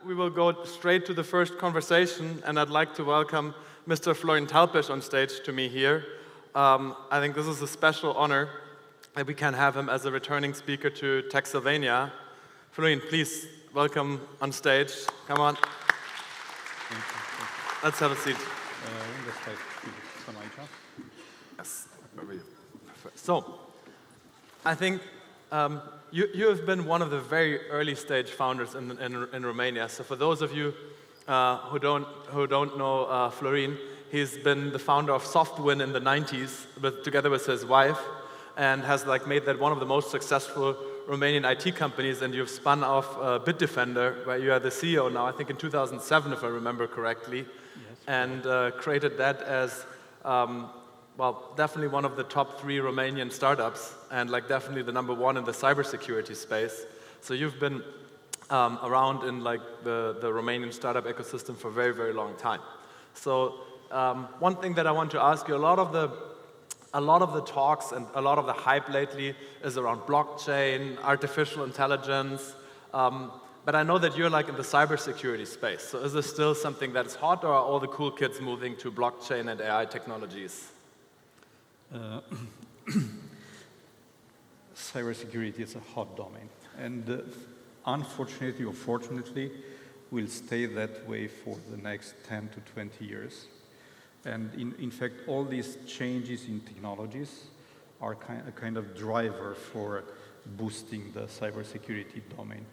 we will go straight to the first conversation, and I'd like to welcome Mr. Florin Talpes on stage to me here. I think this is a special honor that we can have him as a returning speaker to Techsylvania. Florin, please welcome on stage. Come on. Let's have a seat. Yes. So, I think you have been one of the very early stage founders in Romania. So for those of you who don't know Florin, he's been the founder of Softwin in the 90s together with his wife, and has made that one of the most successful Romanian IT companies. And you've spun off BitDefender, where you are the CEO now, I think in 2007, if I remember correctly. Yes. And created that as definitely one of the top 3 Romanian startups, and definitely the #1 in the cybersecurity space. So you've been around in the Romanian startup ecosystem for a very, very long time. So one thing that I want to ask you, a lot of the talks and a lot of the hype lately is around blockchain, artificial intelligence, but I know that you're in the cybersecurity space. So is this still something that's hot, or are all the cool kids moving to blockchain and AI technologies? Cybersecurity is a hot domain, and unfortunately or fortunately, will stay that way for the next 10 to 20 years. And in fact, all these changes in technologies are a kind of driver for boosting the cybersecurity domain.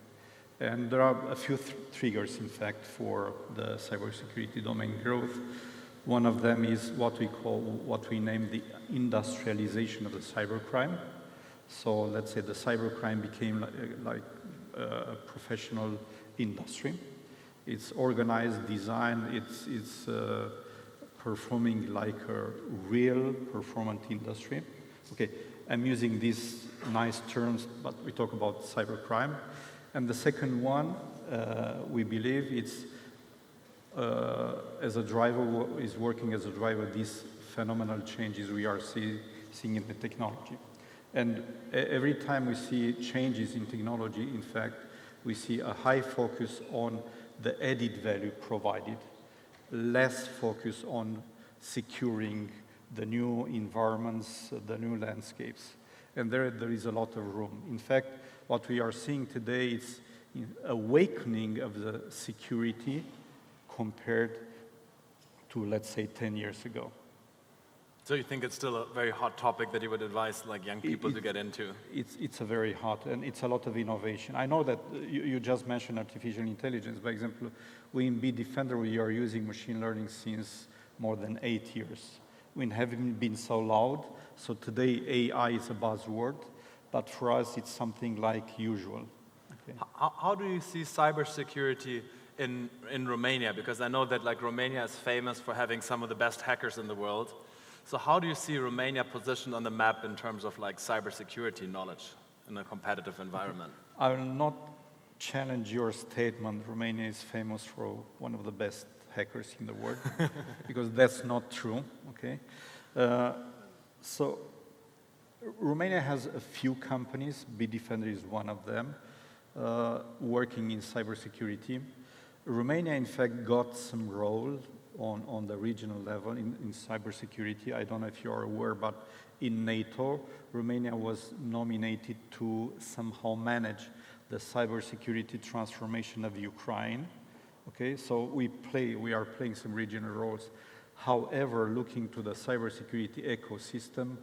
And there are a few triggers, in fact, for the cybersecurity domain growth. One of them is what we name the industrialization of the cybercrime. So let's say the cybercrime became like a professional industry. It's organized, designed, it's performing like a real performance industry. Okay, I'm using these nice terms, but we talk about cybercrime. And the second one, we believe it's as a driver, is working as a driver, these phenomenal changes we are seeing in the technology. And every time we see changes in technology, in fact, we see a high focus on the added value provided, less focus on securing the new environments, the new landscapes. And there is a lot of room. In fact, what we are seeing today is an awakening of the security compared to, let's say, 10 years ago. So you think it's still a very hot topic that you would advise young people to get into? It's a very hot, and it's a lot of innovation. I know that you just mentioned artificial intelligence. For example, we in BitDefender, we are using machine learning since more than 8 years. We haven't been so loud, so today AI is a buzzword, but for us it's something like usual. Okay. How do you see cybersecurity in Romania? Because I know that Romania is famous for having some of the best hackers in the world. So how do you see Romania positioned on the map in terms of cybersecurity knowledge in a competitive environment? I will not challenge your statement, Romania is famous for one of the best hackers in the world, because that's not true, okay? So Romania has a few companies, BitDefender is one of them, working in cybersecurity. Romania, in fact, got some role on the regional level in cybersecurity. I don't know if you're aware, but in NATO, Romania was nominated to somehow manage the cybersecurity transformation of Ukraine. Okay, so we are playing some regional roles. However, looking to the cybersecurity ecosystem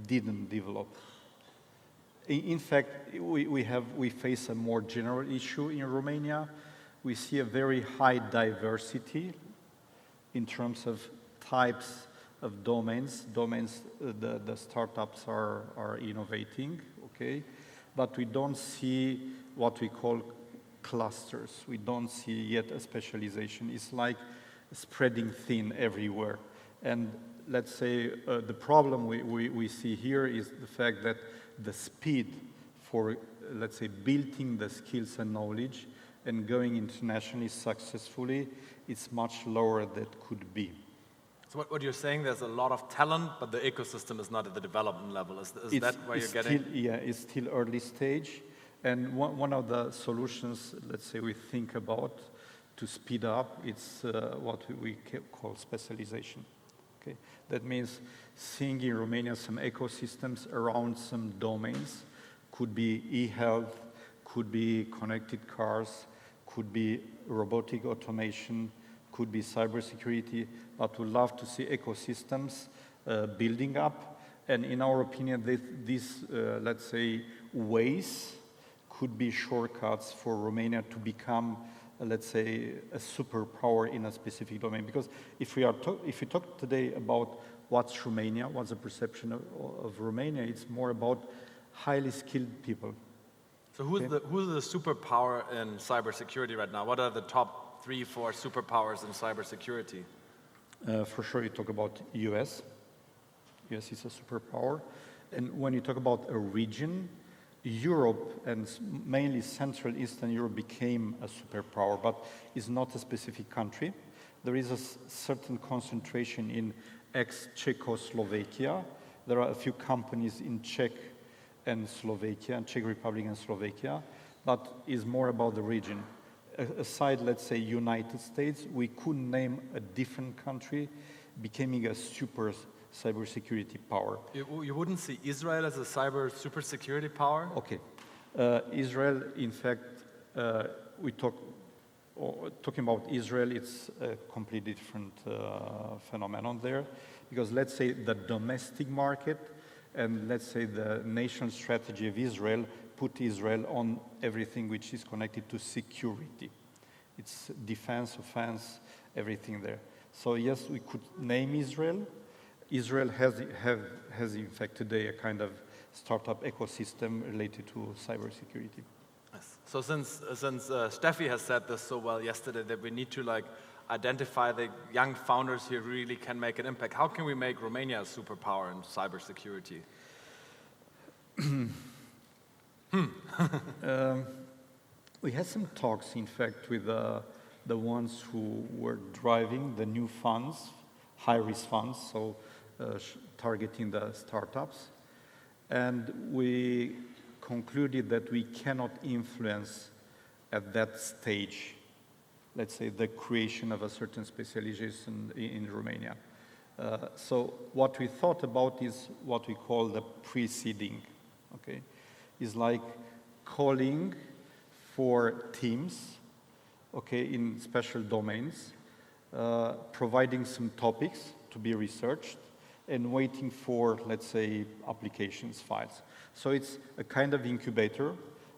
didn't develop. In fact, we face a more general issue in Romania. We see a very high diversity in terms of types of domains. The startups are innovating, okay? But we don't see what we call clusters. We don't see yet a specialization. It's like spreading thin everywhere. And let's say the problem we see here is the fact that the speed for, let's say, building the skills and knowledge and going internationally successfully, it's much lower than it could be. So what you're saying, there's a lot of talent, but the ecosystem is not at the development level. Is that where you're getting? It's still early stage. And one of the solutions, let's say, we think about to speed up, it's what we call specialization. Okay? That means seeing in Romania some ecosystems around some domains, could be e-health, could be connected cars, could be robotic automation, could be cybersecurity, but we love to see ecosystems building up. And in our opinion, these, let's say, ways could be shortcuts for Romania to become, let's say, a superpower in a specific domain. Because if we talk today about what's Romania, what's the perception of Romania, it's more about highly skilled people. So who's the superpower in cybersecurity right now? What are the top 3, 4 superpowers in cybersecurity? For sure, you talk about US. US is a superpower. And when you talk about a region, Europe and mainly Central Eastern Europe became a superpower, but is not a specific country. There is a certain concentration in ex-Czechoslovakia. There are a few companies in Czech and Slovakia, Czech Republic and Slovakia, but is more about the region. Aside, let's say, United States, we couldn't name a different country becoming a super cybersecurity power. You wouldn't see Israel as a cyber super security power? Okay. Israel, in fact, talking about Israel, it's a completely different phenomenon there. Because let's say the domestic market and let's say the national strategy of Israel put Israel on everything which is connected to security. It's defense, offense, everything there. So yes, we could name Israel. Israel has in fact today a kind of startup ecosystem related to cybersecurity. Yes. So since Steffi has said this so well yesterday that we need to identify the young founders here who really can make an impact, how can we make Romania a superpower in cybersecurity? We had some talks, in fact, with the ones who were driving the new funds, high-risk funds, so targeting the startups. And we concluded that we cannot influence at that stage, let's say, the creation of a certain specialization in Romania. So what we thought about is what we call the preceding, okay? Is like calling for teams, okay, in special domains, providing some topics to be researched, and waiting for, let's say, applications, files. So it's a kind of incubator,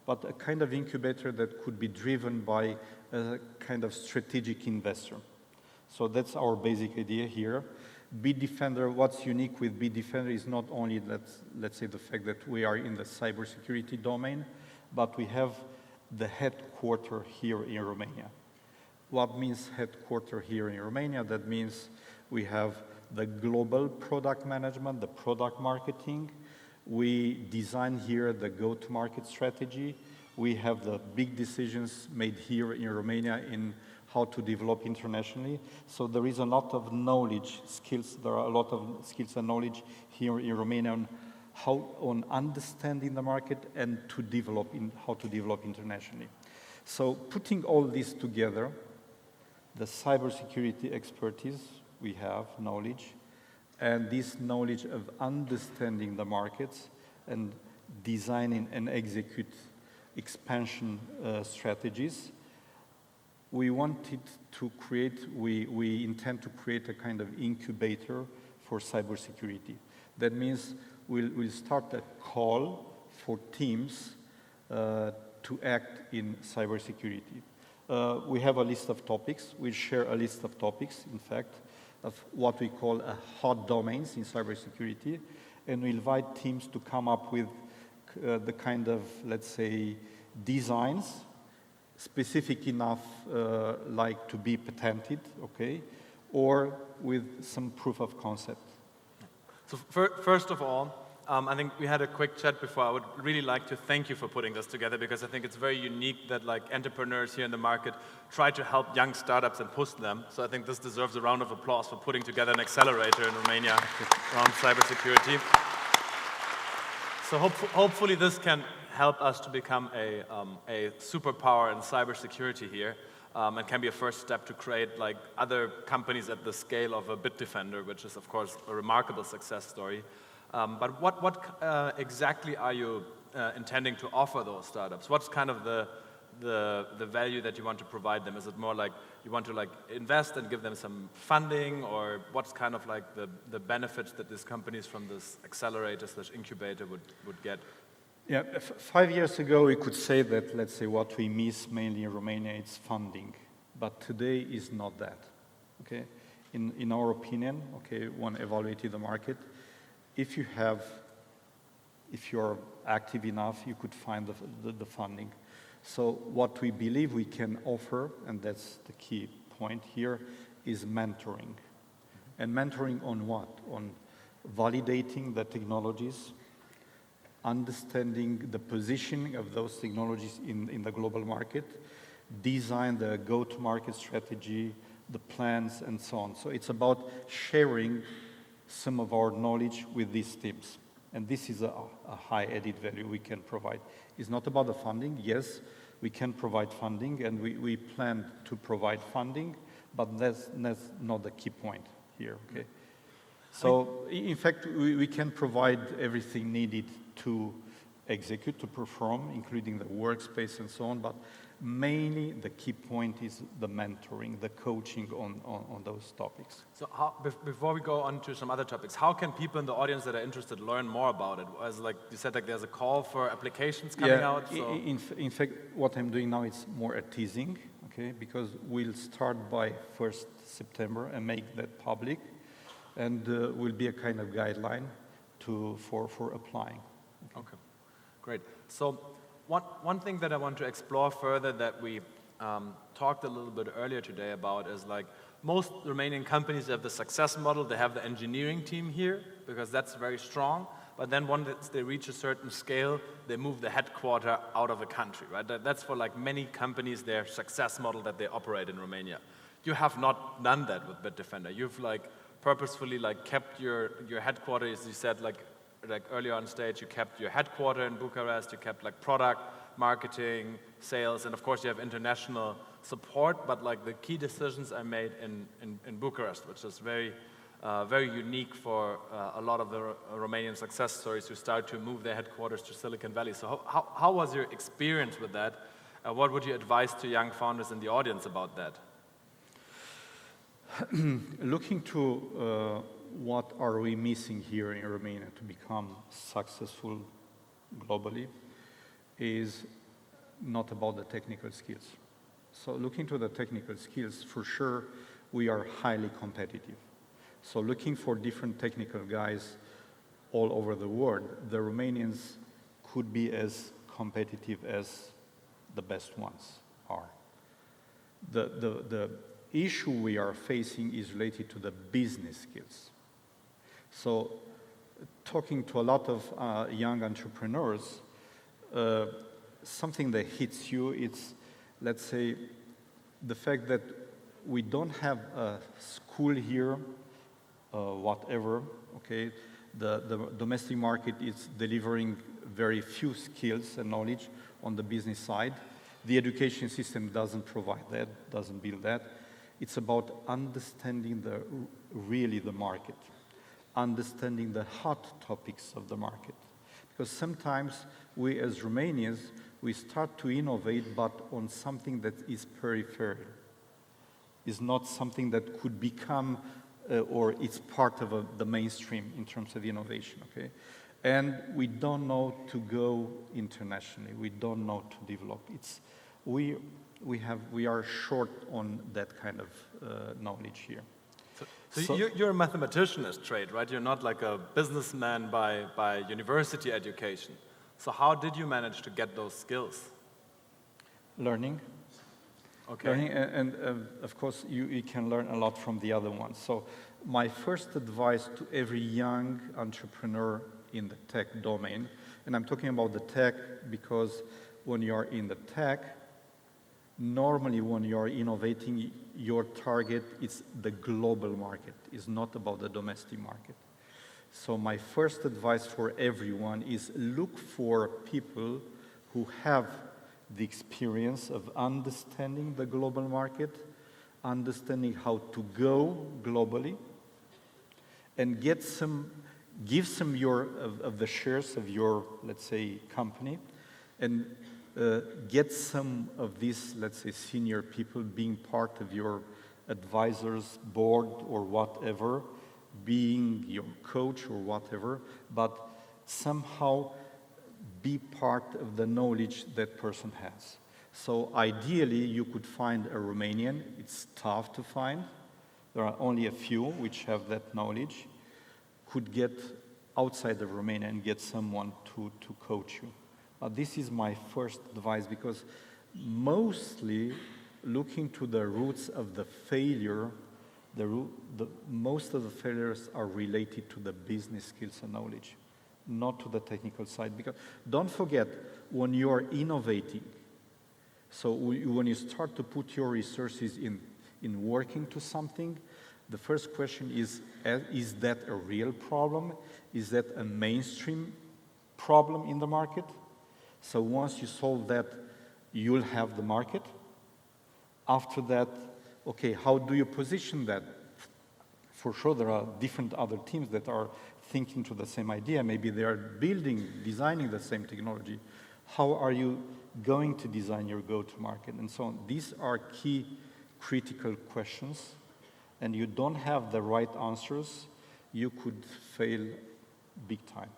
but a kind of incubator that could be driven by a kind of strategic investor. So that's our basic idea here. BitDefender, what's unique with BitDefender is not only, let's say, the fact that we are in the cybersecurity domain, but we have the headquarter here in Romania. What means headquarter here in Romania? That means we have the global product management, the product marketing. We design here the go-to-market strategy. We have the big decisions made here in Romania in how to develop internationally. So there is a lot of knowledge, skills. There are a lot of skills and knowledge here in Romania on understanding the market and how to develop internationally. So putting all this together, the cybersecurity expertise we have, knowledge, and this knowledge of understanding the markets and designing and execute expansion strategies, we intend to create a kind of incubator for cybersecurity. That means we'll start a call for teams to act in cybersecurity. We have a list of topics. We'll share a list of topics, in fact, of what we call hot domains in cybersecurity, and we invite teams to come up with the kind of, let's say, designs specific enough like to be patented, okay, or with some proof of concept. So first of all, I think we had a quick chat before. I would really like to thank you for putting this together, because I think it's very unique that entrepreneurs here in the market try to help young startups and push them. So I think this deserves a round of applause for putting together an accelerator in Romania around cybersecurity. So hopefully this can help us to become a superpower in cybersecurity here. and can be a first step to create like other companies at the scale of a BitDefender, which is of course a remarkable success story. But what exactly are you intending to offer those startups? What's kind of the value that you want to provide them? Is it more like you want to like invest and give them some funding, or what's kind of like the benefits that these companies from this accelerator/incubator would get? Yeah, 5 years ago we could say that, let's say, what we miss mainly in Romania is funding, but today is not that. Okay, in our opinion, okay, when evaluating the market, if you're active enough, you could find the funding. So what we believe we can offer, and that's the key point here, is mentoring. And mentoring on what? On validating the technologies, understanding the positioning of those technologies in the global market, design the go-to-market strategy, the plans, and so on. So it's about sharing some of our knowledge with these teams. And this is a high added value we can provide. It's not about the funding. Yes, we can provide funding, and we plan to provide funding, but that's not the key point here, okay? So, in fact, we can provide everything needed to execute, to perform, including the workspace and so on, but mainly the key point is the mentoring, the coaching on those topics. So before we go on to some other topics, how can people in the audience that are interested learn more about it? As like you said, like there's a call for applications coming out. So. In fact, what I'm doing now is more a teasing, okay? Because we'll start by 1st September and make that public, and will be a kind of guideline for applying. Okay, great. So one thing that I want to explore further that we talked a little bit earlier today about is like most Romanian companies have the success model, they have the engineering team here because that's very strong, but then once they reach a certain scale, they move the headquarter out of the country, right? That's for like many companies, their success model that they operate in Romania. You have not done that with BitDefender. You've like purposefully like kept your headquarters, as you said, like earlier on stage, you kept your headquarter in Bucharest, you kept like product, marketing, sales, and of course you have international support, but like the key decisions are made in Bucharest, which is very unique for a lot of the Romanian success stories who start to move their headquarters to Silicon Valley. So how was your experience with that? What would you advise to young founders in the audience about that? Looking to what are we missing here in Romania to become successful globally is not about the technical skills. So looking to the technical skills, for sure, we are highly competitive. So looking for different technical guys all over the world, the Romanians could be as competitive as the best ones are. The issue we are facing is related to the business skills. So talking to a lot of young entrepreneurs, something that hits you, it's, let's say, the fact that we don't have a school here, whatever, okay? The domestic market is delivering very few skills and knowledge on the business side. The education system doesn't provide that, doesn't build that. It's about understanding really the market, understanding the hot topics of the market. Because sometimes we as Romanians, we start to innovate, but on something that is peripheral. Is not something that could become, or it's part of the mainstream in terms of innovation, okay? And we don't know to go internationally. We don't know to develop. We are short on that kind of knowledge here. So you're a mathematician as trade, right? You're not like a businessman by university education. So how did you manage to get those skills? Learning. Okay. Learning, and of course, you can learn a lot from the other ones. So my first advice to every young entrepreneur in the tech domain, and I'm talking about the tech because when you're in the tech, normally when you're innovating, your target is the global market. It's not about the domestic market. So my first advice for everyone is look for people who have the experience of understanding the global market, understanding how to go globally, and give some of the shares of your, let's say, company, and get some of these, let's say, senior people being part of your advisors board or whatever, being your coach or whatever, but somehow be part of the knowledge that person has. So ideally, you could find a Romanian. It's tough to find. There are only a few which have that knowledge. Could get outside of Romania and get someone to coach you. This is my first advice, because mostly looking to the roots of the failure, most of the failures are related to the business skills and knowledge, not to the technical side. Because don't forget, when you are innovating, so when you start to put your resources in working to something, the first question is that a real problem? Is that a mainstream problem in the market? So once you solve that, you'll have the market. After that, okay, how do you position that? For sure, there are different other teams that are thinking to the same idea. Maybe they are designing the same technology. How are you going to design your go-to-market and so on? These are key critical questions, and you don't have the right answers, you could fail big time.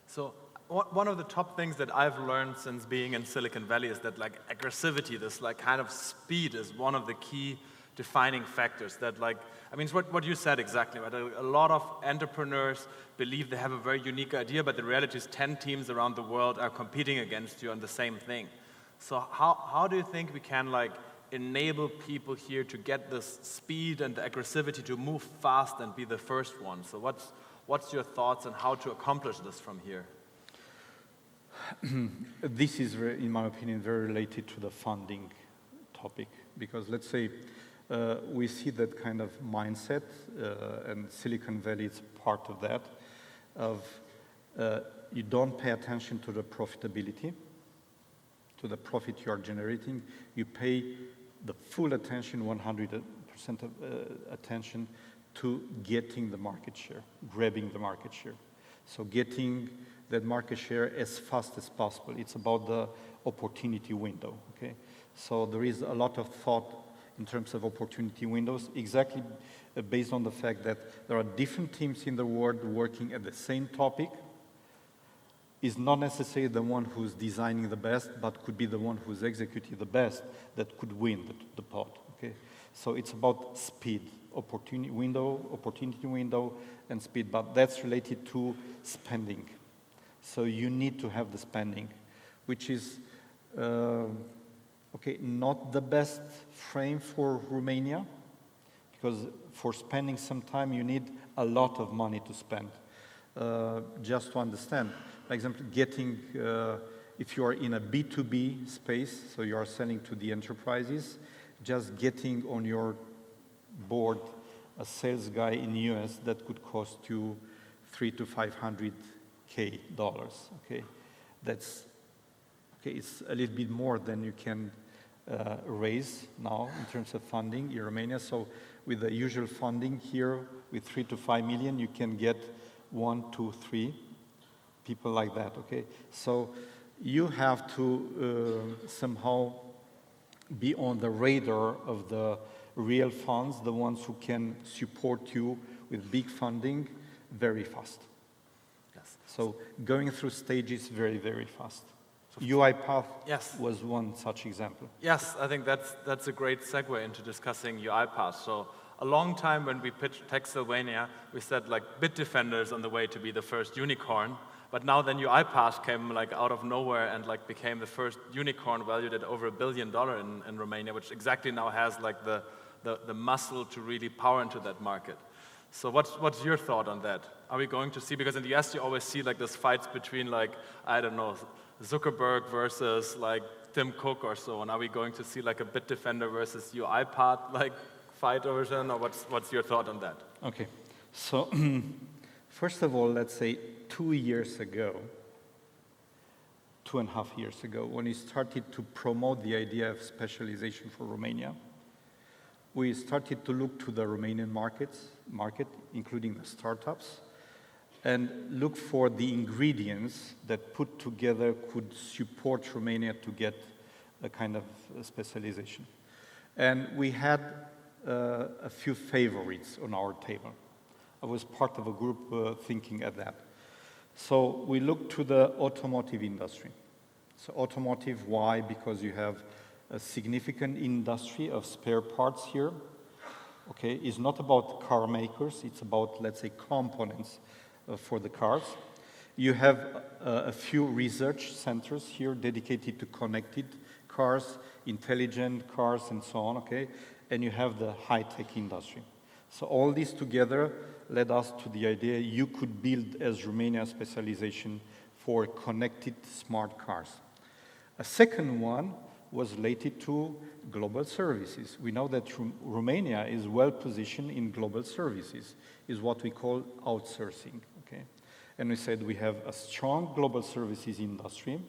So one of the top things that I've learned since being in Silicon Valley is that like aggressivity, this like kind of speed is one of the key defining factors that like, I mean, it's what you said exactly, right? A lot of entrepreneurs believe they have a very unique idea, but the reality is 10 teams around the world are competing against you on the same thing. So how do you think we can like enable people here to get this speed and the aggressivity to move fast and be the first one? So what's your thoughts on how to accomplish this from here? This is, in my opinion, very related to the funding topic, because let's say we see that kind of mindset, and Silicon Valley is part of that, of you don't pay attention to the profitability, to the profit you are generating. You pay the full attention, 100% of attention to getting the market share, grabbing the market share. So getting that market share as fast as possible. It's about the opportunity window, okay? So there is a lot of thought in terms of opportunity windows, exactly based on the fact that there are different teams in the world working at the same topic. Is not necessarily the one who's designing the best, but could be the one who's executing the best that could win the pot, okay? So it's about speed, opportunity window, and speed, but that's related to spending. So you need to have the spending, which is, okay, not the best frame for Romania, because for spending some time, you need a lot of money to spend. Just to understand, for example, getting, if you are in a B2B space, so you are selling to the enterprises, just getting on your board a sales guy in US, that could cost you $300,000 to $500K, okay? That's, okay, it's a little bit more than you can raise now in terms of funding in Romania. So with the usual funding here, with 3 to 5 million, you can get 1, 2, 3 people like that, okay? So you have to somehow be on the radar of the real funds, the ones who can support you with big funding very fast. Yes. So going through stages very, very fast. UiPath yes. was one such example. Yes, I think that's a great segue into discussing UiPath. So a long time when we pitched Techsylvania, we said like BitDefender is on the way to be the first unicorn. But now then UiPath came like out of nowhere and like became the first unicorn valued at over $1 billion in Romania, which exactly now has like the muscle to really power into that market. So what's your thought on that? Are we going to see, because in the US you always see like this fights between like, I don't know, Zuckerberg versus like Tim Cook or so, and are we going to see like a BitDefender versus UiPath like fight version, or what's your thought on that? Okay, so first of all, let's say 2 years ago, 2.5 years ago, when we started to promote the idea of specialization for Romania. We started to look to the Romanian market, including the startups, and look for the ingredients that put together could support Romania to get a kind of specialization. And we had a few favorites on our table. I was part of a group thinking at that. So we looked to the automotive industry. So automotive, why? Because you have a significant industry of spare parts here. Okay, it's not about car makers, it's about, let's say, components for the cars. You have a few research centers here dedicated to connected cars, intelligent cars, and so on, okay? And you have the high-tech industry. So all this together led us to the idea you could build as Romania specialization for connected smart cars. A second one was related to global services. We know that Romania is well positioned in global services, is what we call outsourcing, okay? And we said we have a strong global services industry.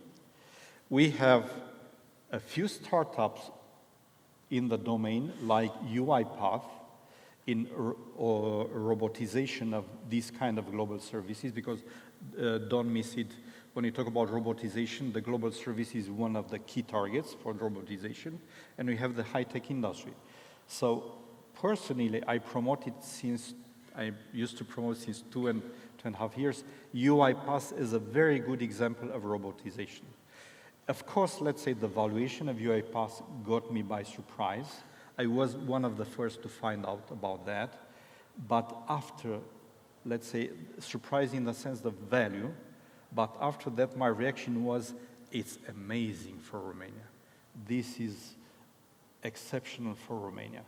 We have a few startups in the domain like UiPath in robotization of these kind of global services, because don't miss it, when you talk about robotization, the global service is one of the key targets for robotization, and we have the high-tech industry. So personally, I used to promote since 2.5 years. UiPath is a very good example of robotization. Of course, let's say the valuation of UiPath got me by surprise. I was one of the first to find out about that. But after, let's say, surprise in the sense of value, but after that, my reaction was, it's amazing for Romania. This is exceptional for Romania.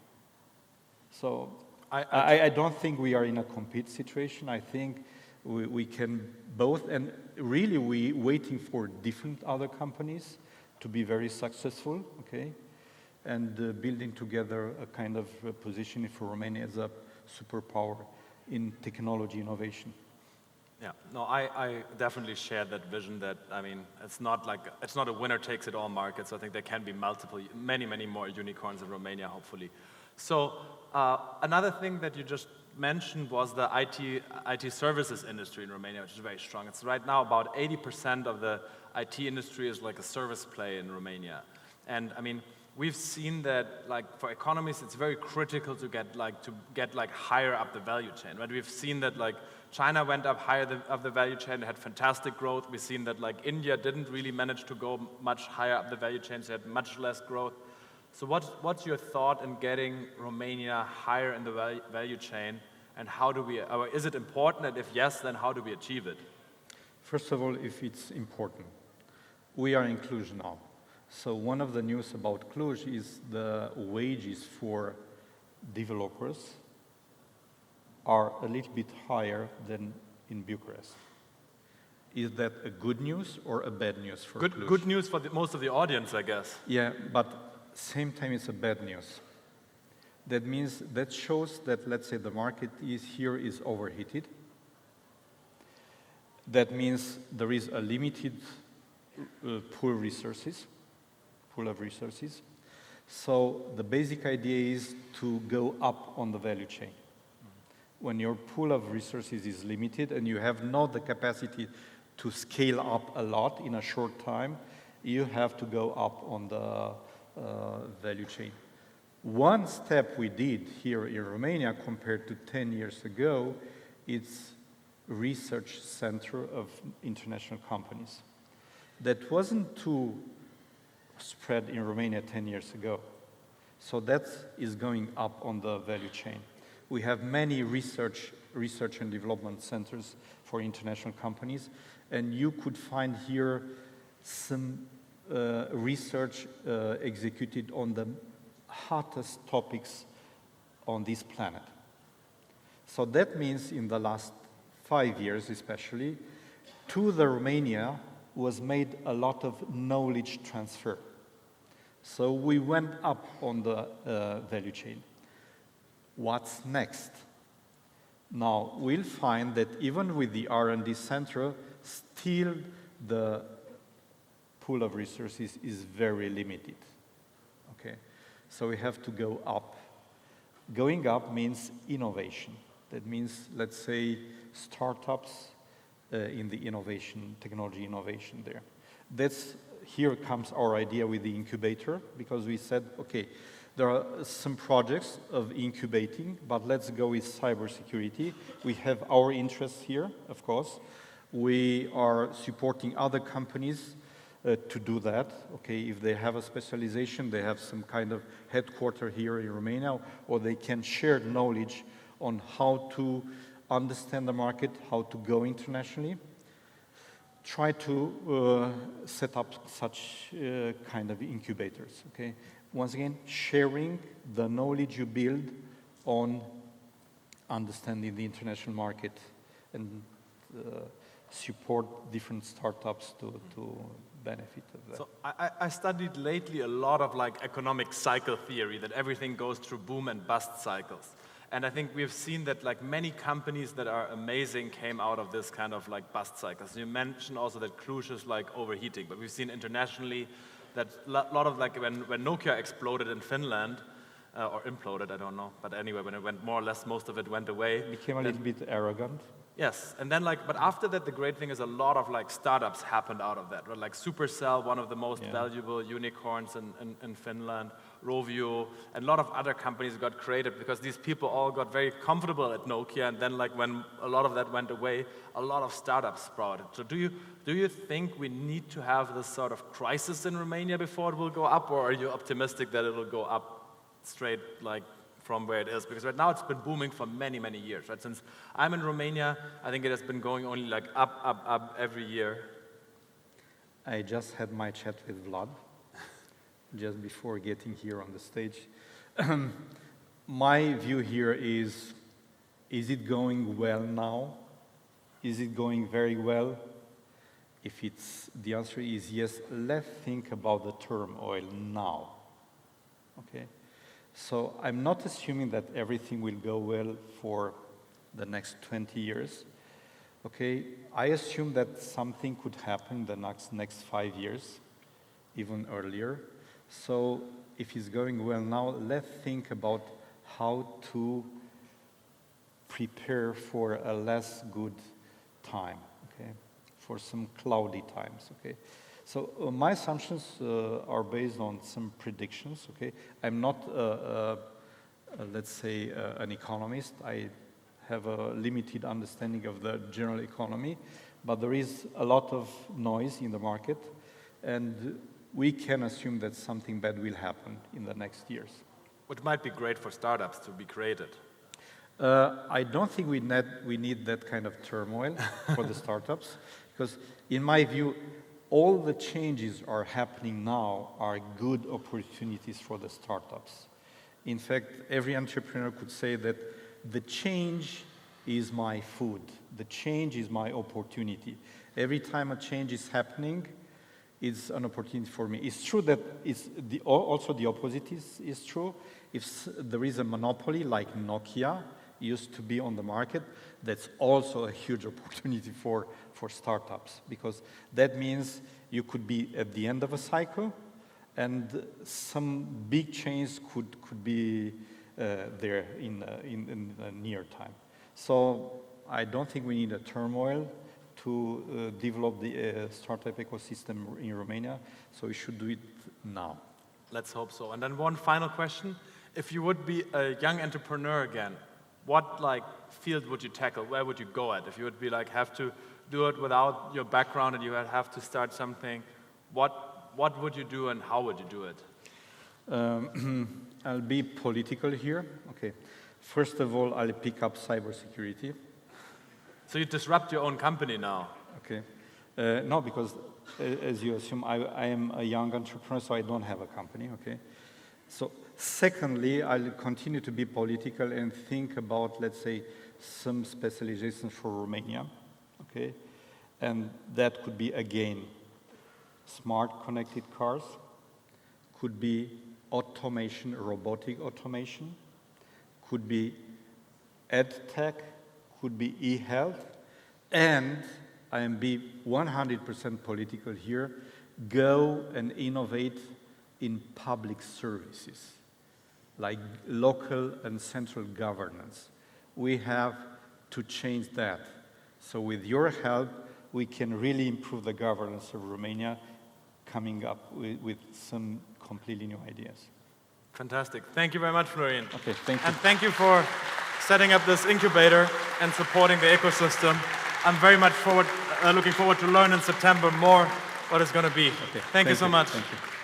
So I don't think we are in a compete situation. I think we can both, and really we waiting for different other companies to be very successful, okay? And building together a kind of position for Romania as a superpower in technology innovation. Yeah, no, I definitely share that vision that, I mean, it's not a winner takes it all market, so I think there can be many more unicorns in Romania, hopefully. So another thing that you just mentioned was the IT services industry in Romania, which is very strong. It's right now about 80% of the IT industry is like a service play in Romania. And I mean, we've seen that, like, for economies, it's very critical to get higher up the value chain, right? We've seen that, like, China went up higher up the value chain, had fantastic growth. We've seen that, like, India didn't really manage to go much higher up the value chain, so had much less growth. So what's your thought in getting Romania higher in the value chain, and or is it important, and if yes, then how do we achieve it? First of all, if it's important, we are in Cluj now. So one of the news about Cluj is the wages for developers are a little bit higher than in Bucharest. Is that a good news or a bad news for Cluj? Good news for most of the audience, I guess. Yeah, but same time it's a bad news. That shows that, let's say, the market is overheated. That means there is a limited pool of resources. So the basic idea is to go up on the value chain. When your pool of resources is limited and you have not the capacity to scale up a lot in a short time, you have to go up on the value chain. One step we did here in Romania compared to 10 years ago, it's research center of international companies. That wasn't too spread in Romania 10 years ago. So that is going up on the value chain. We have many research and development centers for international companies, and you could find here some research executed on the hottest topics on this planet. So that means in the last 5 years especially, to the Romania was made a lot of knowledge transfer. So we went up on the value chain. What's next? Now, we'll find that even with the R&D center, still the pool of resources is very limited, okay? So we have to go up. Going up means innovation. That means, let's say, startups in the innovation, technology innovation there. Here comes our idea with the incubator, because we said, okay, there are some projects of incubating, but let's go with cybersecurity. We have our interests here, of course. We are supporting other companies to do that. Okay, if they have a specialization, they have some kind of headquarter here in Romania, or they can share knowledge on how to understand the market, how to go internationally. Try to set up such kind of incubators, okay? Once again, sharing the knowledge you build on understanding the international market and support different startups to benefit of that. So I studied lately a lot of like economic cycle theory, that everything goes through boom and bust cycles. And I think we've seen that like many companies that are amazing came out of this kind of like bust cycles. You mentioned also that Cluj is like overheating, but we've seen internationally that a lot of like when Nokia exploded in Finland, or imploded, I don't know, but anyway, when it went more or less, most of it went away. Became a little bit arrogant. Yes, and then like, but after that, the great thing is a lot of like startups happened out of that, right? Like Supercell, one of the most valuable unicorns in Finland, Rovio, and a lot of other companies got created because these people all got very comfortable at Nokia, and then like when a lot of that went away, a lot of startups sprouted. So do you think we need to have this sort of crisis in Romania before it will go up, or are you optimistic that it will go up straight like from where it is? Because right now it's been booming for many, many years, right? Since I'm in Romania, I think it has been going only like up every year. I just had my chat with Vlad just before getting here on the stage. My view here is it going well now? Is it going very well? If the answer is yes, let's think about the turmoil now, okay? So I'm not assuming that everything will go well for the next 20 years, okay? I assume that something could happen the next 5 years, even earlier. So if it's going well now, let's think about how to prepare for a less good time, okay? For some cloudy times, okay? So my assumptions are based on some predictions, okay? I'm not, let's say, an economist. I have a limited understanding of the general economy, but there is a lot of noise in the market, and we can assume that something bad will happen in the next years. Which might be great for startups to be created. I don't think we need that kind of turmoil for the startups, because in my view, all the changes are happening now are good opportunities for the startups. In fact, every entrepreneur could say that the change is my food. The change is my opportunity. Every time a change is happening, it's an opportunity for me. It's true that also the opposite is true. If there is a monopoly like Nokia used to be on the market, that's also a huge opportunity for startups, because that means you could be at the end of a cycle and some big change could be there in the near time. So I don't think we need a turmoil to develop the startup ecosystem in Romania, so we should do it now. Let's hope so. And then one final question. If you would be a young entrepreneur again, what like field would you tackle? Where would you go at? If you would be like have to do it without your background and you would have to start something, what would you do and how would you do it? I'll be political here. Okay. First of all, I'll pick up cybersecurity. So you disrupt your own company now? Okay. No, because as you assume, I am a young entrepreneur, so I don't have a company, okay? So secondly, I'll continue to be political and think about, let's say, some specializations for Romania, okay? And that could be, again, smart connected cars, could be automation, robotic automation, could be ed tech, could be e-health, and I am be 100% political here, go and innovate in public services, like local and central governance. We have to change that. So with your help, we can really improve the governance of Romania, coming up with some completely new ideas. Fantastic. Thank you very much, Florin. Okay, thank you. And thank you for setting up this incubator and supporting the ecosystem. I'm very much looking forward to learn in September more what it's going to be. Okay, Thank you so much. Thank you.